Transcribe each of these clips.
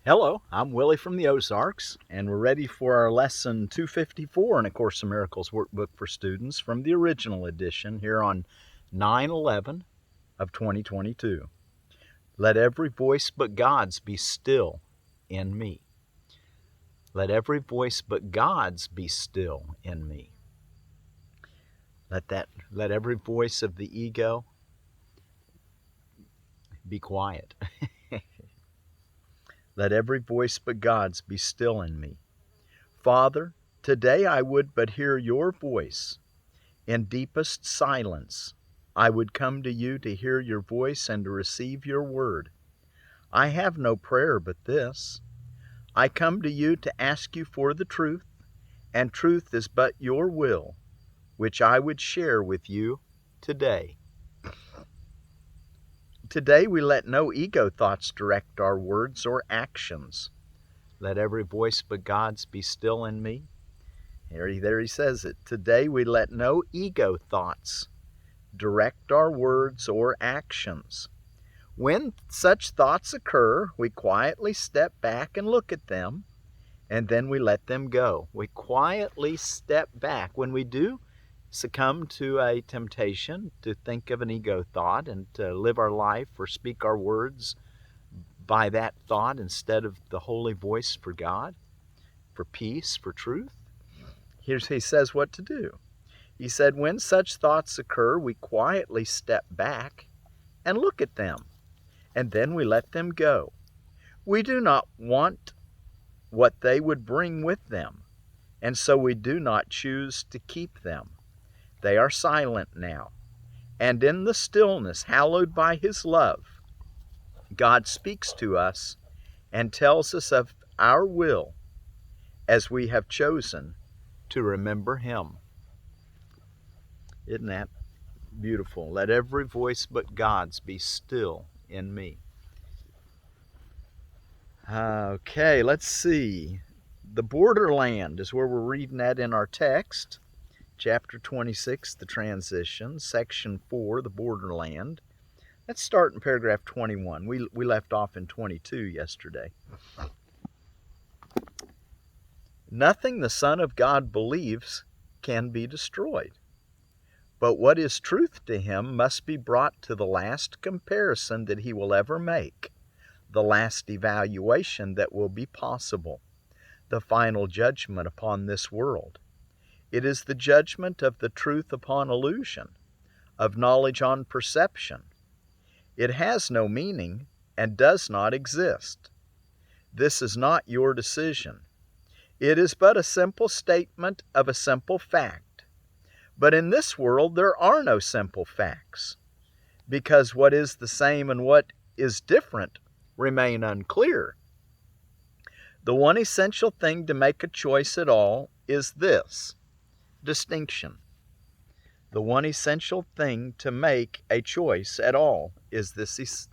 Hello, I'm Willie from the Ozarks, and we're ready for our lesson 254 in A Course in Miracles Workbook for Students from the original edition here on 9/11 of 2022. Let every voice but God's be still in me. Let every voice but God's be still in me. Let every voice of the ego be quiet. Let every voice but God's be still in me. Father, today I would but hear your voice. In deepest silence, I would come to you to hear your voice and to receive your word. I have no prayer but this. I come to you to ask you for the truth, and truth is but your will, which I would share with you today. Today we let no ego thoughts direct our words or actions. Let every voice but God's be still in me. There he says it. Today we let no ego thoughts direct our words or actions. When such thoughts occur, we quietly step back and look at them, and then we let them go. We quietly step back. When we do succumb to a temptation to think of an ego thought and to live our life or speak our words by that thought instead of the holy voice for God, for peace, for truth, he says what to do. He said, when such thoughts occur, we quietly step back and look at them, and then we let them go. We do not want what they would bring with them, and so we do not choose to keep them. They are silent now, and in the stillness, hallowed by his love, God speaks to us and tells us of our will as we have chosen to remember him. Isn't that beautiful? Let every voice but God's be still in me. Okay, let's see. The borderland is where we're reading that in our text. Chapter 26, the transition. Section 4, the borderland. Let's start in paragraph 21. We left off in 22 yesterday. Nothing the Son of God believes can be destroyed. But what is truth to him must be brought to the last comparison that he will ever make, the last evaluation that will be possible, the final judgment upon this world. It is the judgment of the truth upon illusion, of knowledge on perception. It has no meaning and does not exist. This is not your decision. It is but a simple statement of a simple fact. But in this world there are no simple facts, because what is the same and what is different remain unclear. The one essential thing to make a choice at all is this: distinction. The one essential thing to make a choice at all is this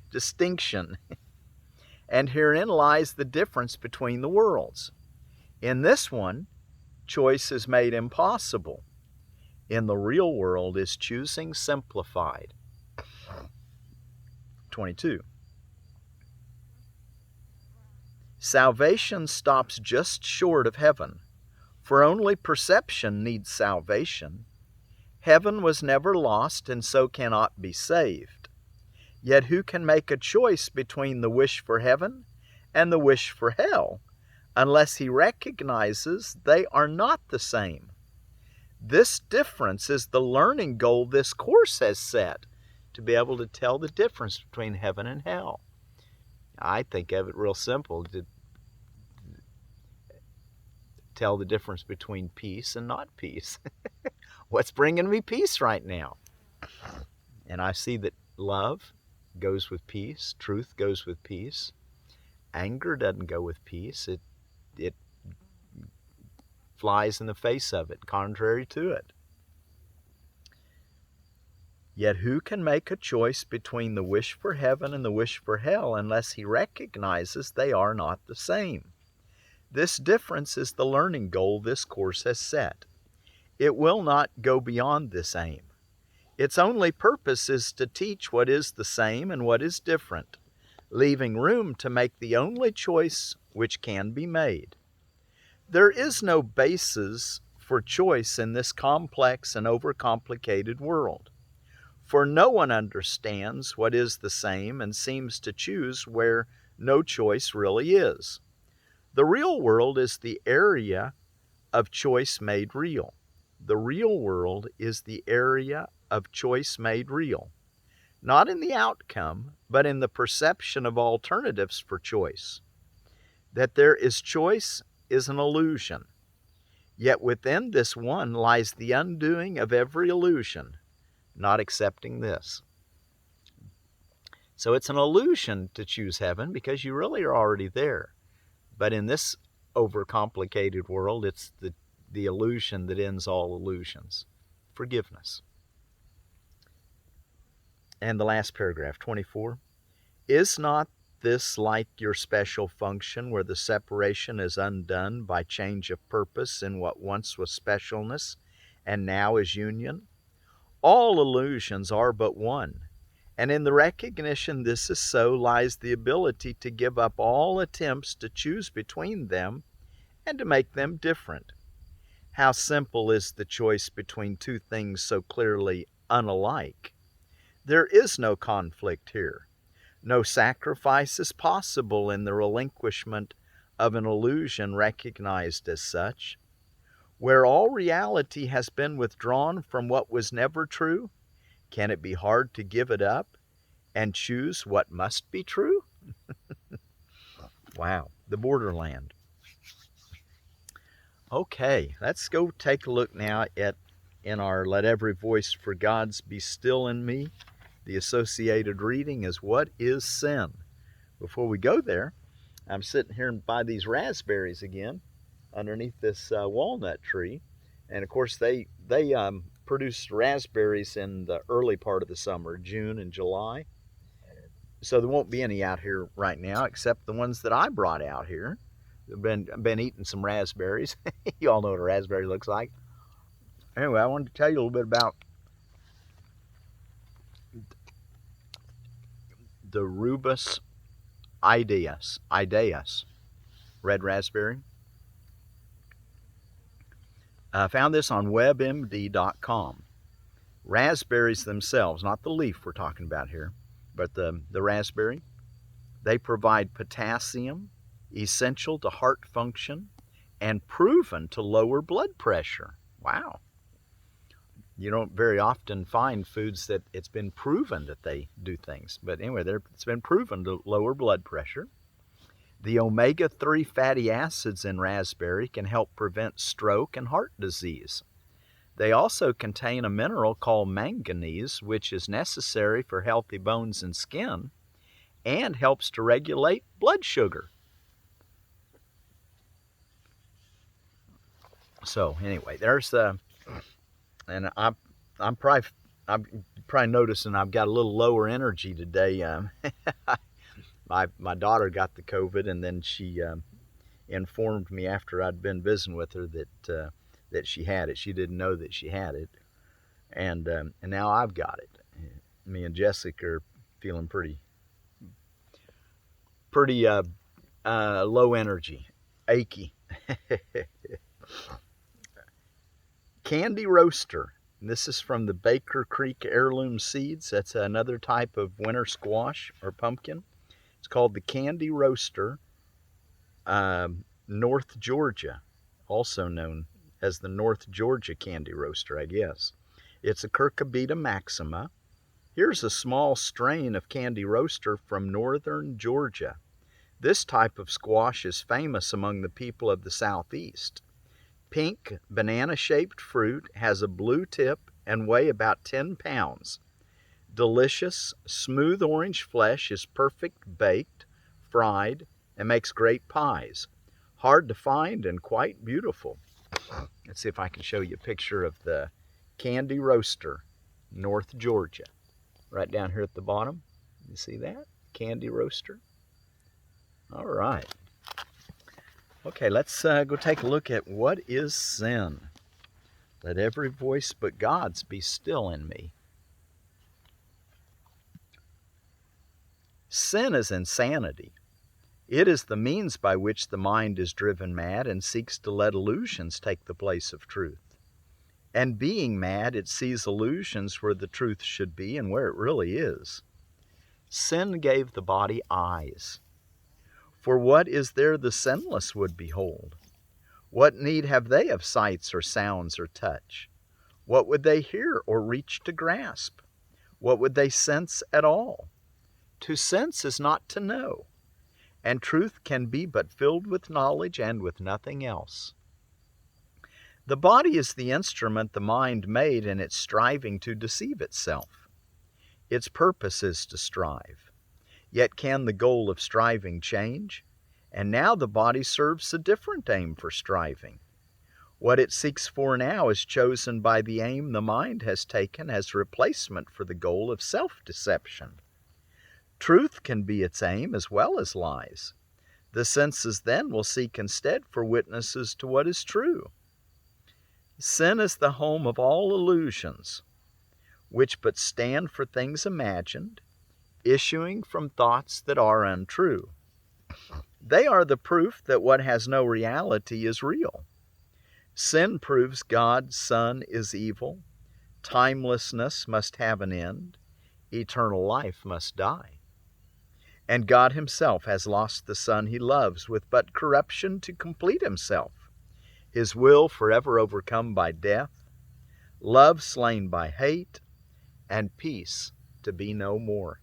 distinction. And herein lies the difference between the worlds. In this one, choice is made impossible. In the real world is choosing simplified. 22. Salvation stops just short of heaven, for only perception needs salvation. Heaven was never lost and so cannot be saved. Yet who can make a choice between the wish for heaven and the wish for hell unless he recognizes they are not the same? This difference is the learning goal this course has set, to be able to tell the difference between heaven and hell. I think of it real simple, to tell the difference between peace and not peace. What's bringing me peace right now? And I see that love goes with peace, truth goes with peace. Anger doesn't go with peace. It flies in the face of it, contrary to it. Yet who can make a choice between the wish for heaven and the wish for hell unless he recognizes they are not the same? This difference is the learning goal this course has set. It will not go beyond this aim. Its only purpose is to teach what is the same and what is different, leaving room to make the only choice which can be made. There is no basis for choice in this complex and overcomplicated world, for no one understands what is the same and seems to choose where no choice really is. The real world is the area of choice made real. The real world is the area of choice made real, not in the outcome, but in the perception of alternatives for choice. That there is choice is an illusion, yet within this one lies the undoing of every illusion, not accepting this. So it's an illusion to choose heaven because you really are already there. But in this overcomplicated world, it's the illusion that ends all illusions. Forgiveness. And the last paragraph, 24. Is not this like your special function where the separation is undone by change of purpose in what once was specialness and now is union? All illusions are but one, and in the recognition this is so lies the ability to give up all attempts to choose between them and to make them different. How simple is the choice between two things so clearly unalike? There is no conflict here. No sacrifice is possible in the relinquishment of an illusion recognized as such. Where all reality has been withdrawn from what was never true, can it be hard to give it up and choose what must be true? Wow, the borderland. Okay, let's go take a look now in our Let Every Voice for God's Be Still in Me. The associated reading is What is Sin? Before we go there, I'm sitting here by these raspberries again underneath this walnut tree. And of course, they produce raspberries in the early part of the summer, June and July. So there won't be any out here right now except the ones that I brought out here. I've been eating some raspberries. You all know what a raspberry looks like. Anyway, I wanted to tell you a little bit about the Rubus idaeus, red raspberry. I found this on webmd.com. Raspberries themselves, not the leaf we're talking about here, but the raspberry, they provide potassium, essential to heart function, and proven to lower blood pressure. Wow. You don't very often find foods that it's been proven that they do things. But anyway, it's been proven to lower blood pressure. The omega-3 fatty acids in raspberry can help prevent stroke and heart disease. They also contain a mineral called manganese, which is necessary for healthy bones and skin, and helps to regulate blood sugar. So anyway, there's the, and I'm probably noticing I've got a little lower energy today. My daughter got the COVID, and then she informed me after I'd been visiting with her that she had it. She didn't know that she had it, and now I've got it. Me and Jessica are feeling pretty low energy, achy. Candy roaster. This is from the Baker Creek Heirloom seeds. That's another type of winter squash or pumpkin. It's called the Candy Roaster, North Georgia, also known as the North Georgia Candy Roaster, I guess. It's a Curcibito maxima. Here's a small strain of Candy Roaster from northern Georgia. This type of squash is famous among the people of the Southeast. Pink, banana-shaped fruit, has a blue tip and weigh about 10 pounds. Delicious, smooth orange flesh is perfect baked, fried, and makes great pies. Hard to find and quite beautiful. Let's see if I can show you a picture of the Candy Roaster, North Georgia. Right down here at the bottom. You see that? Candy Roaster. All right. Okay, let's go take a look at what is sin. Let every voice but God's be still in me. Sin is insanity. It is the means by which the mind is driven mad and seeks to let illusions take the place of truth. And being mad, it sees illusions where the truth should be and where it really is. Sin gave the body eyes. For what is there the sinless would behold? What need have they of sights or sounds or touch? What would they hear or reach to grasp? What would they sense at all? To sense is not to know, and truth can be but filled with knowledge and with nothing else. The body is the instrument the mind made in its striving to deceive itself. Its purpose is to strive. Yet can the goal of striving change? And now the body serves a different aim for striving. What it seeks for now is chosen by the aim the mind has taken as replacement for the goal of self-deception. Truth can be its aim as well as lies. The senses then will seek instead for witnesses to what is true. Sin is the home of all illusions, which but stand for things imagined, issuing from thoughts that are untrue. They are the proof that what has no reality is real. Sin proves God's Son is evil, timelessness must have an end, eternal life must die. And God himself has lost the Son he loves with but corruption to complete himself, his will forever overcome by death, love slain by hate, and peace to be no more.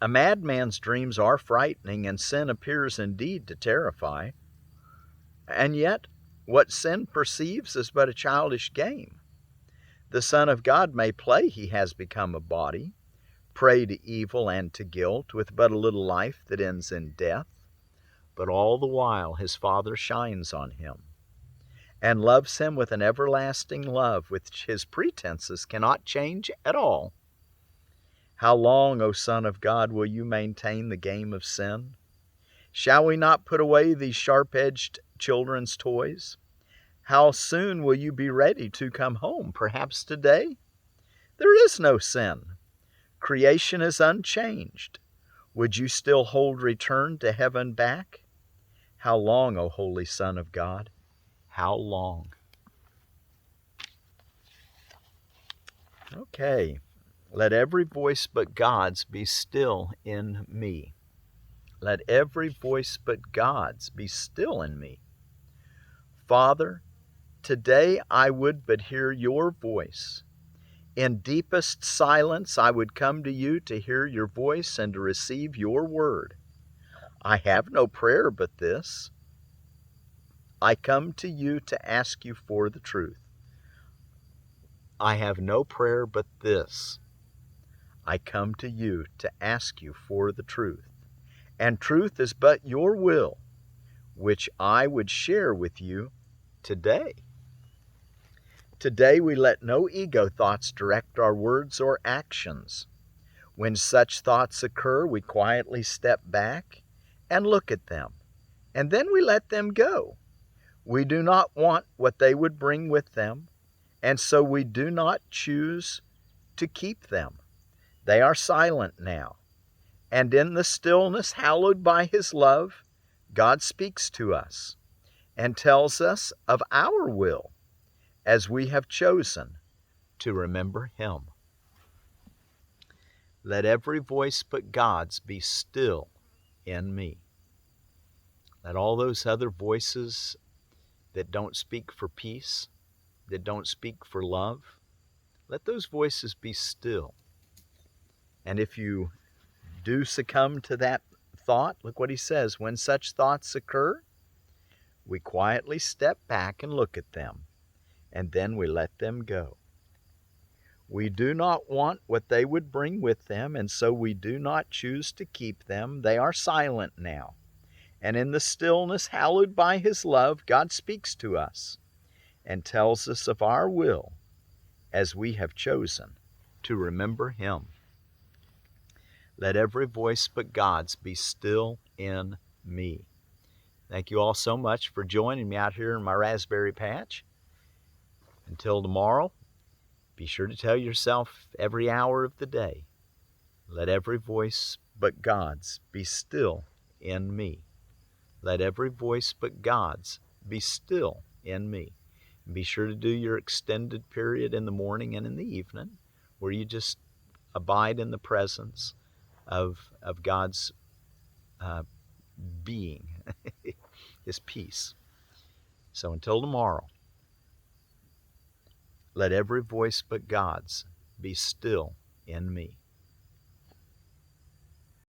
A madman's dreams are frightening, and sin appears indeed to terrify. And yet, what sin perceives is but a childish game. The Son of God may play he has become a body, prey to evil and to guilt, with but a little life that ends in death. But all the while his Father shines on him, and loves him with an everlasting love which his pretenses cannot change at all. How long, O Son of God, will you maintain the game of sin? Shall we not put away these sharp-edged children's toys? How soon will you be ready to come home? Perhaps today? There is no sin. Creation is unchanged. Would you still hold return to heaven back? How long, O Holy Son of God? How long? Okay. Let every voice but God's be still in me. Let every voice but God's be still in me. Father, today I would but hear your voice. In deepest silence I would come to you to hear your voice and to receive your word. I have no prayer but this. I come to you to ask you for the truth. I have no prayer but this. I come to you to ask you for the truth. And truth is but your will, which I would share with you today. Today we let no ego thoughts direct our words or actions. When such thoughts occur, we quietly step back and look at them, and then we let them go. We do not want what they would bring with them, and so we do not choose to keep them. They are silent now, and in the stillness hallowed by his love, God speaks to us and tells us of our will as we have chosen to remember him. Let every voice but God's be still in me. Let all those other voices that don't speak for peace, that don't speak for love, let those voices be still. And if you do succumb to that thought, look what he says. When such thoughts occur, we quietly step back and look at them, and then we let them go. We do not want what they would bring with them, and so we do not choose to keep them. They are silent now. And in the stillness hallowed by his love, God speaks to us and tells us of our will as we have chosen to remember him. Let every voice but God's be still in me. Thank you all so much for joining me out here in my raspberry patch. Until tomorrow, be sure to tell yourself every hour of the day, Let every voice but God's be still in me. Let every voice but God's be still in me. And be sure to do your extended period in the morning and in the evening, where you just abide in the presence of God's being, His peace. So until tomorrow, let every voice but God's be still in me.